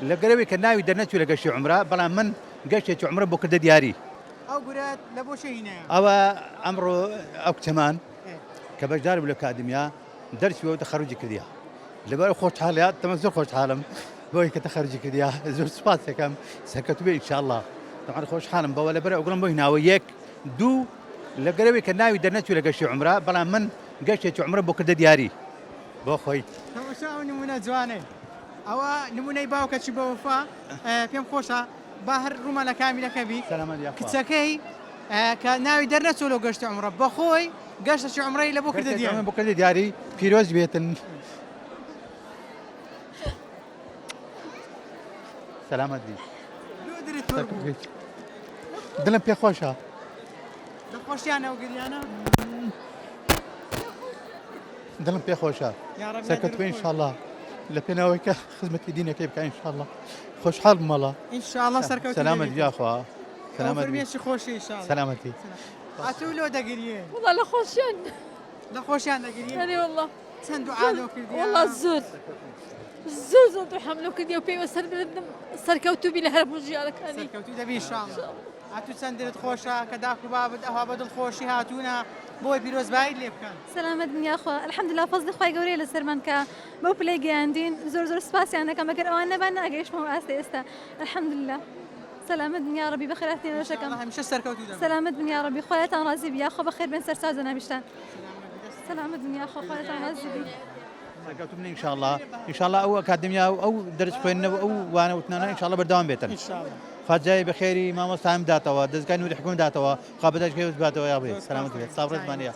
لە گەرەوەی کە ناوی دەرنەچوو لە گەشتی عومرە بەڵام من گەشتێکی عومرە بۆ کردە دیاری ئەو گورات لە بۆ شەهینەیە ئەوە ئەمڕۆ ئەو کچەمان کە بەشدار بوو لە کادمیا دەرسی و تەخەرروجی کردیا لەبەر خۆشحاڵیات تەمە زۆر خۆشحاڵم بۆی کە تەخەرروجی کردیا زۆر سوپاس دەکەم سەرکەوتوو بێ ئینشاءالله طبعاً خۆشحاڵم بەوە لەبەر ئەوگڵم بۆ هیناوە یەک دوو لە گەرەوەی کە ناوی دەرنەچوو لە گەشتی عومرە بەڵام من گەشتێکی عومرە بۆ کردە دیاری بۆ خۆی تەماشا ئەو نمونە جوانێ ئەوە نمونەی باوکەچی بە وەفا پێم خۆشە با هەر ڕوومان لە کامیلەکە بی سەلامەت یا خوا. کچەکەی کە ناوی دەرنەچوو لەو گەشتی عومرە بەخۆی گەشتێکی عومرەی لە بۆ کردە دیاری بۆ کردە دیاری پیرۆز بێتن سەلامەت بی لودری تۆر بوو دڵم پێ خۆشە دڵخۆشیانە و گریانە دڵم پێ خۆشە یا ڕەبی سەرکەوتوو بێ ئینشاءالله لە پێناوەی کە خزمەتی دینەکەی بکە ئینشاءالله خۆشحاڵ بمەڵە ئینشاءالله سەرکەوتوو سەلامەت یا خوا سەلامەت بی فەرمێکی خۆشی ئینشاءالله سەلامەتی ئاتوو لۆ دەگریێ والله لا خوشين لە خۆشیان دەگریێ يعني والله چەند دوعاالۆ کردی والله الزور الزور زود حملو كدي وبي وسر سركوتو بي لهرب وجيالك اني سەرکەوتوو دەبی ئینشاءالله ئاتوو چەندت خۆشە کە داکو بابت ئەوها بە دڵخۆشی هاتوونە بۆی پیرۆزبایی لێ بکەن سلامت بنیا خۆ الحمد لله فەزلی خۆی گەورەی لەسەرمان کە بەو پلەی گەیاندین زۆر زۆر سپاسیان دەکەم ئەگەر ئەوان نەبان ناگەیشتمەوە ئاستا ئێستا الحمد لله سلامت بنیا ڕەبی بەخێرهاتێ نوێژەکەم هەمیشە سەرکەوتوو دەبی سلامت بنیا ڕەبی خۆیتان ڕازی بیا خۆ بەخێر بێن سەر ساز و نابیشتان سلامت بنیا خۆ خۆیتان ڕازی بی سەرکەوتوو بن ئینشاءالله ئینشاءالله ئەو ئەکادمیا و ئەو دەرس خوێندنەوە ئەو وانەوتنانە ئینشاءالله بەردەوام بێتن خواجای بەخێری مامۆستایم داتەوە دەستگای نوری حکوم داتەوە خوا بەدەستگای باتەوە یا بێ سەلامەت بێت سابڕێتمانە